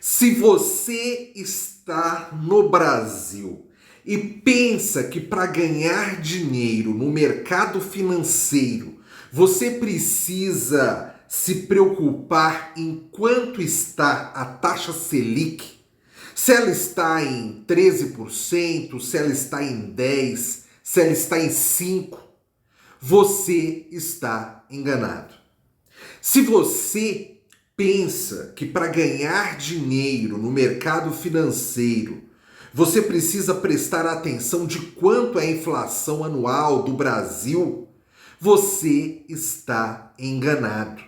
Se você está no Brasil e pensa que para ganhar dinheiro no mercado financeiro você precisa se preocupar em quanto está a taxa Selic, se ela está em 13%, se ela está em 10%, se ela está em 5%, você está enganado. Se você pensa que para ganhar dinheiro no mercado financeiro você precisa prestar atenção de quanto é a inflação anual do Brasil, você está enganado.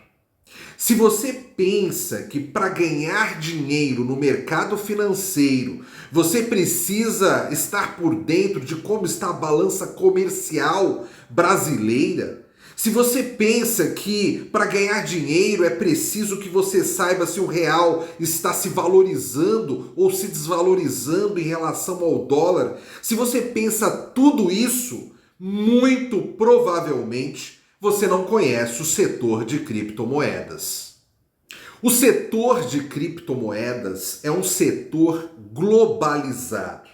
Se você pensa que para ganhar dinheiro no mercado financeiro você precisa estar por dentro de como está a balança comercial brasileira, se você pensa que para ganhar dinheiro é preciso que você saiba se o real está se valorizando ou se desvalorizando em relação ao dólar, se você pensa tudo isso, muito provavelmente você não conhece o setor de criptomoedas. O setor de criptomoedas é um setor globalizado.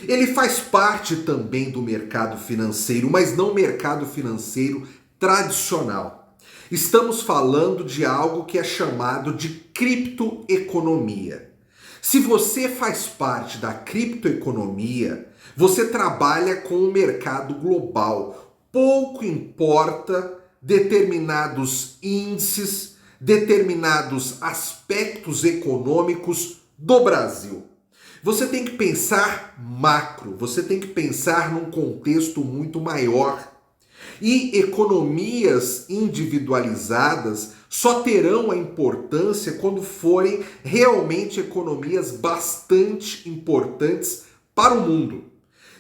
Ele faz parte também do mercado financeiro, mas não mercado financeiro tradicional. Estamos falando de algo que é chamado de criptoeconomia. Se você faz parte da criptoeconomia, você trabalha com o mercado global. Pouco importa determinados índices, determinados aspectos econômicos do Brasil. Você tem que pensar macro, você tem que pensar num contexto muito maior. E economias individualizadas só terão a importância quando forem realmente economias bastante importantes para o mundo.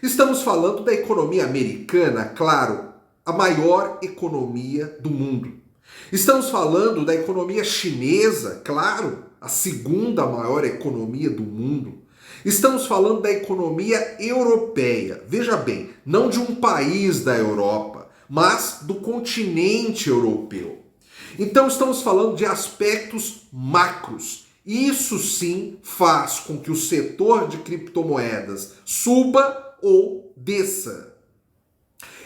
Estamos falando da economia americana, claro, a maior economia do mundo. Estamos falando da economia chinesa, claro, a segunda maior economia do mundo. Estamos falando da economia europeia. Veja bem, não de um país da Europa, mas do continente europeu. Então estamos falando de aspectos macros. Isso sim faz com que o setor de criptomoedas suba ou desça.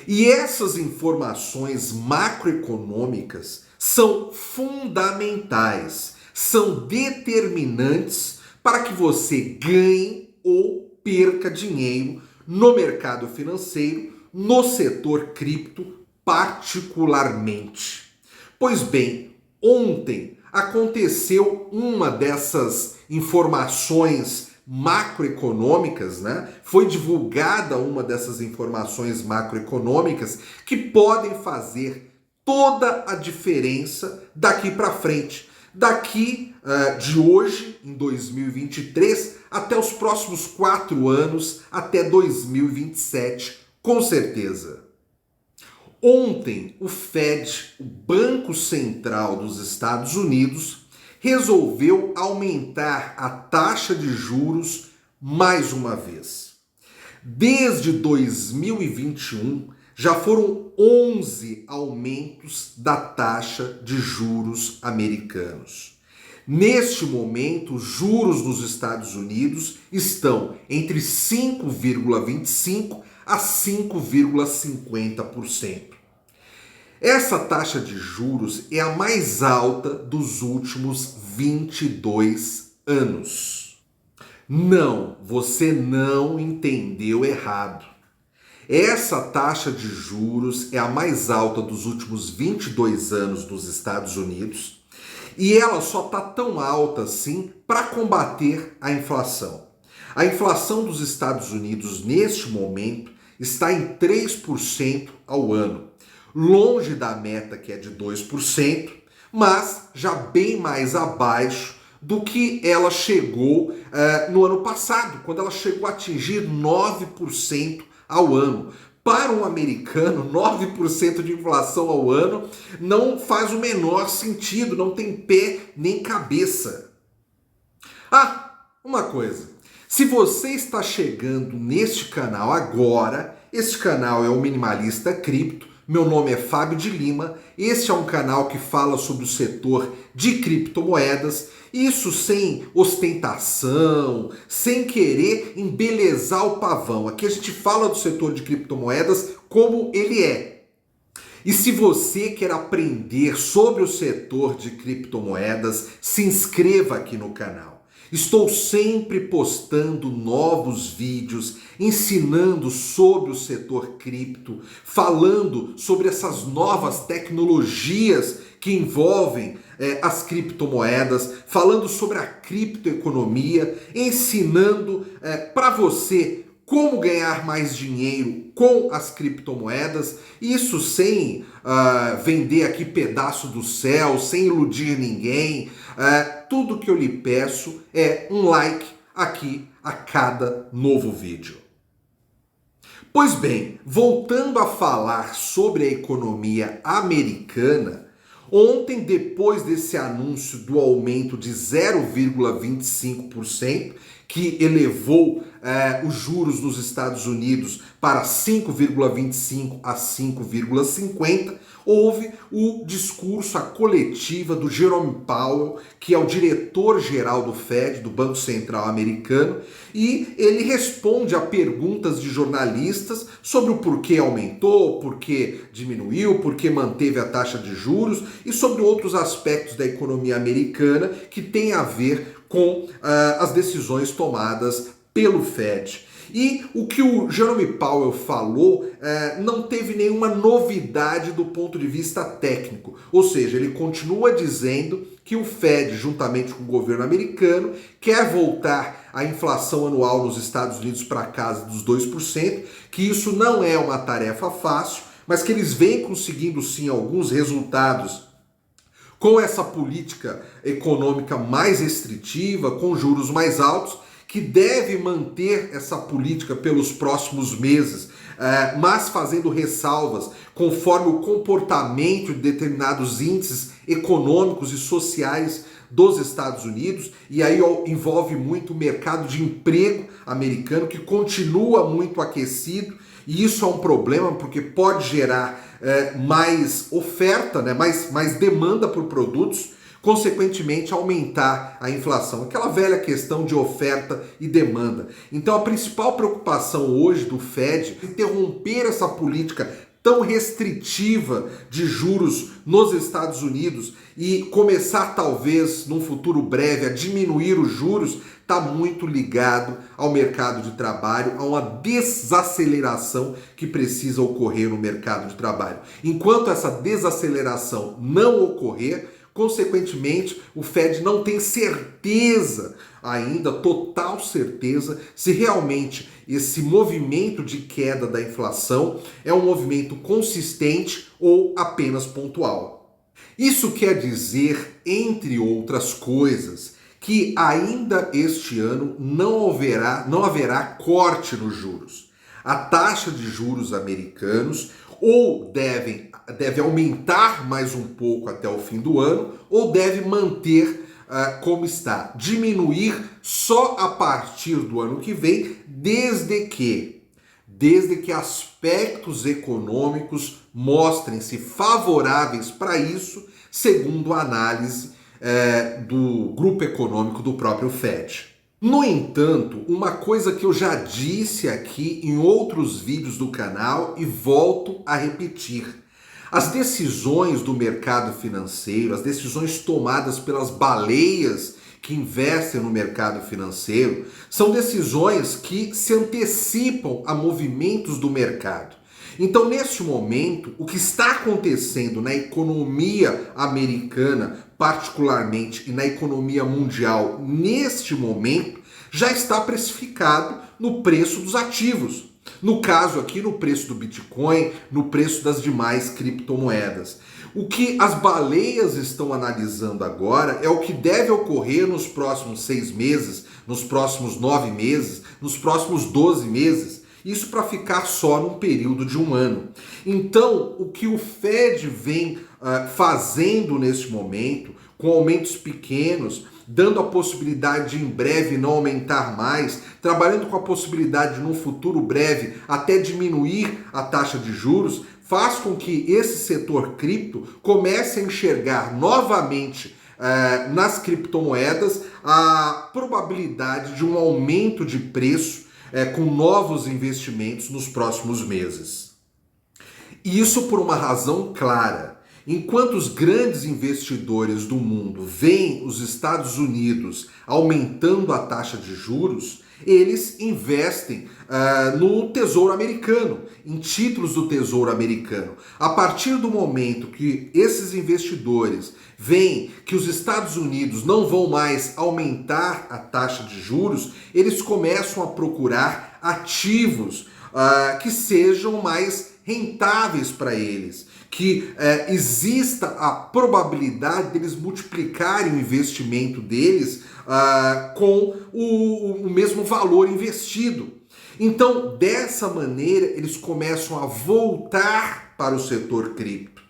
E essas informações macroeconômicas são fundamentais, são determinantes para que você ganhe ou perca dinheiro no mercado financeiro, no setor cripto particularmente. Pois bem, ontem aconteceu uma dessas informações macroeconômicas, né? Foi divulgada uma dessas informações macroeconômicas que podem fazer toda a diferença daqui para frente. Daqui de hoje, em 2023, até os próximos 4 anos, até 2027, com certeza. Ontem, o Fed, o Banco Central dos Estados Unidos, resolveu aumentar a taxa de juros mais uma vez. Desde 2021, já foram 11 aumentos da taxa de juros americanos. Neste momento, os juros nos Estados Unidos estão entre 5,25% a 5,50%. Essa taxa de juros é a mais alta dos últimos 22 anos. Não, você não entendeu errado. Essa taxa de juros é a mais alta dos últimos 22 anos nos Estados Unidos e ela só está tão alta assim para combater a inflação. A inflação dos Estados Unidos neste momento está em 3% ao ano, longe da meta que é de 2%, mas já bem mais abaixo do que ela chegou no ano passado, quando ela chegou a atingir 9% ao ano. Para um americano, 9% de inflação ao ano não faz o menor sentido, não tem pé nem cabeça. Ah, uma coisa. Se você está chegando neste canal agora, este canal é o Minimalista Cripto, Meu nome é Fábio de Lima, este é um canal que fala sobre o setor de criptomoedas, isso sem ostentação, sem querer embelezar o pavão. Aqui a gente fala do setor de criptomoedas como ele é. E se você quer aprender sobre o setor de criptomoedas, se inscreva aqui no canal. Estou sempre postando novos vídeos, ensinando sobre o setor cripto, falando sobre essas novas tecnologias que envolvem as criptomoedas, falando sobre a criptoeconomia, ensinando para você como ganhar mais dinheiro com as criptomoedas, isso sem vender aqui pedaço do céu, sem iludir ninguém. Tudo que eu lhe peço é um like aqui a cada novo vídeo. Pois bem, voltando a falar sobre a economia americana, ontem, depois desse anúncio do aumento de 0,25%, que elevou os juros nos Estados Unidos para 5,25 a 5,50, houve o discurso, a coletiva do Jerome Powell, que é o diretor-geral do Fed, do Banco Central Americano, e ele responde a perguntas de jornalistas sobre o porquê aumentou, porquê diminuiu, porquê manteve a taxa de juros e sobre outros aspectos da economia americana que tem a ver com as decisões tomadas pelo Fed. E o que o Jerome Powell falou não teve nenhuma novidade do ponto de vista técnico. Ou seja, ele continua dizendo que o Fed, juntamente com o governo americano, quer voltar a inflação anual nos Estados Unidos para casa dos 2%, que isso não é uma tarefa fácil, mas que eles vêm conseguindo sim alguns resultados com essa política econômica mais restritiva, com juros mais altos, que deve manter essa política pelos próximos meses, mas fazendo ressalvas conforme o comportamento de determinados índices econômicos e sociais dos Estados Unidos, e aí envolve muito o mercado de emprego americano, que continua muito aquecido, e isso é um problema porque pode gerar mais oferta, né, mais demanda por produtos, consequentemente aumentar a inflação. Aquela velha questão de oferta e demanda. Então a principal preocupação hoje do Fed é interromper essa política tão restritiva de juros nos Estados Unidos e começar talvez num futuro breve a diminuir os juros, está muito ligado ao mercado de trabalho, a uma desaceleração que precisa ocorrer no mercado de trabalho. Enquanto essa desaceleração não ocorrer, consequentemente, o Fed não tem certeza ainda, total certeza, se realmente esse movimento de queda da inflação é um movimento consistente ou apenas pontual. Isso quer dizer, entre outras coisas, que ainda este ano não haverá corte nos juros. A taxa de juros americanos ou deve aumentar mais um pouco até o fim do ano, ou deve manter como está, diminuir só a partir do ano que vem, desde que aspectos econômicos mostrem-se favoráveis para isso, segundo a análise do grupo econômico do próprio Fed. No entanto, uma coisa que eu já disse aqui em outros vídeos do canal e volto a repetir: as decisões do mercado financeiro, as decisões tomadas pelas baleias que investem no mercado financeiro, são decisões que se antecipam a movimentos do mercado. Então, neste momento, o que está acontecendo na economia americana, particularmente, e na economia mundial, neste momento, já está precificado no preço dos ativos. No caso aqui, no preço do Bitcoin, no preço das demais criptomoedas. O que as baleias estão analisando agora é o que deve ocorrer nos próximos 6 meses, nos próximos 9 meses, nos próximos 12 meses. Isso para ficar só num período de um ano. Então, o que o Fed vem fazendo neste momento, com aumentos pequenos, dando a possibilidade de em breve não aumentar mais, trabalhando com a possibilidade de num futuro breve até diminuir a taxa de juros, faz com que esse setor cripto comece a enxergar novamente nas criptomoedas a probabilidade de um aumento de preço com novos investimentos nos próximos meses. Isso por uma razão clara. Enquanto os grandes investidores do mundo veem os Estados Unidos aumentando a taxa de juros, eles investem no Tesouro Americano, em títulos do Tesouro Americano. A partir do momento que esses investidores veem que os Estados Unidos não vão mais aumentar a taxa de juros, eles começam a procurar ativos que sejam mais rentáveis para eles, que exista a probabilidade deles multiplicarem o investimento deles com o mesmo valor investido. Então, dessa maneira, eles começam a voltar para o setor cripto.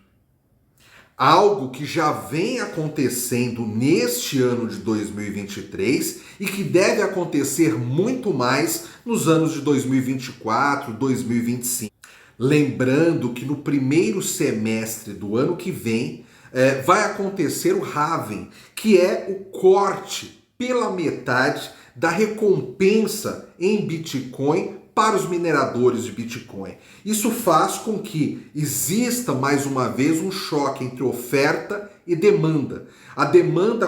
Algo que já vem acontecendo neste ano de 2023 e que deve acontecer muito mais nos anos de 2024, 2025. Lembrando que no primeiro semestre do ano que vem vai acontecer o halving, que é o corte pela metade da recompensa em Bitcoin para os mineradores de Bitcoin. Isso faz com que exista mais uma vez um choque entre oferta e demanda. A demanda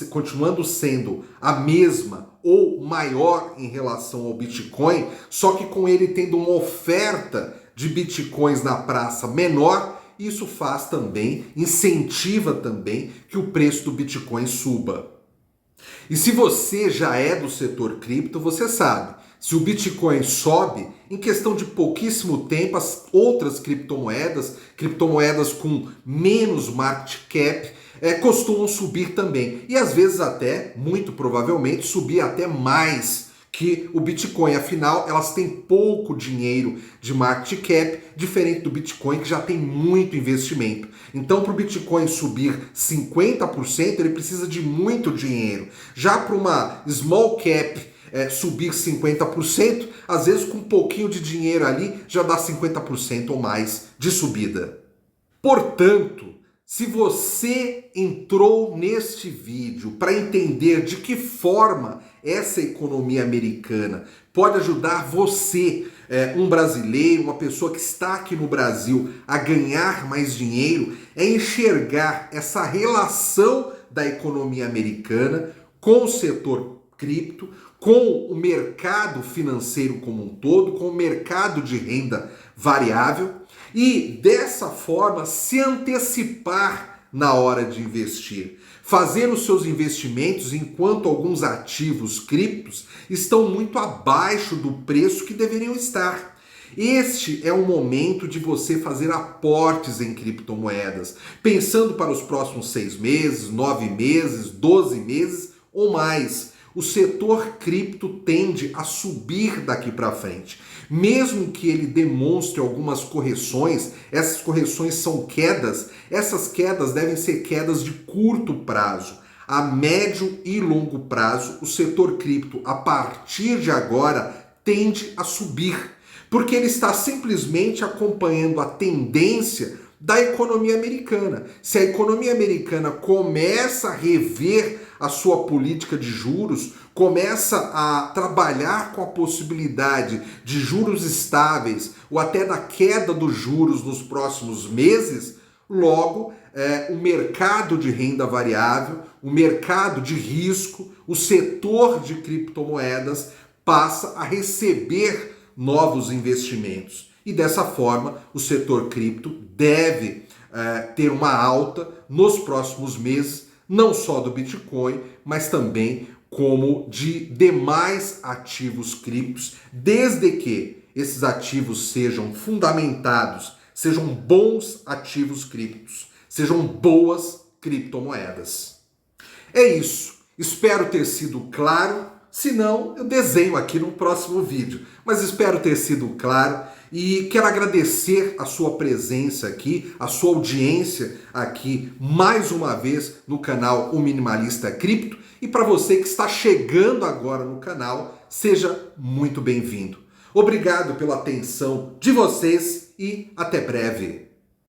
continuando sendo a mesma ou maior em relação ao Bitcoin, só que com ele tendo uma oferta de Bitcoins na praça menor, isso faz também, incentiva também que o preço do Bitcoin suba. E se você já é do setor cripto, você sabe, se o Bitcoin sobe, em questão de pouquíssimo tempo, as outras criptomoedas com menos market cap, costumam subir também. E às vezes até, muito provavelmente, subir até mais que o Bitcoin. Afinal, elas têm pouco dinheiro de market cap, diferente do Bitcoin, que já tem muito investimento. Então, para o Bitcoin subir 50%, ele precisa de muito dinheiro. Já para uma small cap subir 50%, às vezes com um pouquinho de dinheiro ali, já dá 50% ou mais de subida. Portanto, se você entrou neste vídeo para entender de que forma essa economia americana pode ajudar você, um brasileiro, uma pessoa que está aqui no Brasil, a ganhar mais dinheiro, é enxergar essa relação da economia americana com o setor cripto, com o mercado financeiro como um todo, com o mercado de renda variável e dessa forma se antecipar na hora de investir. Fazer os seus investimentos enquanto alguns ativos criptos estão muito abaixo do preço que deveriam estar. Este é o momento de você fazer aportes em criptomoedas, pensando para os próximos 6 meses, 9 meses, 12 meses ou mais. O setor cripto tende a subir daqui para frente. Mesmo que ele demonstre algumas correções, essas correções são quedas, essas quedas devem ser quedas de curto prazo. A médio e longo prazo, o setor cripto, a partir de agora, tende a subir, porque ele está simplesmente acompanhando a tendência da economia americana. Se a economia americana começa a rever a sua política de juros, começa a trabalhar com a possibilidade de juros estáveis ou até da queda dos juros nos próximos meses, logo o mercado de renda variável, o mercado de risco, o setor de criptomoedas passa a receber novos investimentos. E dessa forma, o setor cripto deve ter uma alta nos próximos meses, não só do Bitcoin, mas também como de demais ativos criptos, desde que esses ativos sejam fundamentados, sejam bons ativos criptos, sejam boas criptomoedas. É isso. Espero ter sido claro. Se não, eu desenho aqui no próximo vídeo. Mas espero ter sido claro e quero agradecer a sua presença aqui, a sua audiência aqui mais uma vez no canal O Minimalista Cripto. E para você que está chegando agora no canal, seja muito bem-vindo. Obrigado pela atenção de vocês e até breve.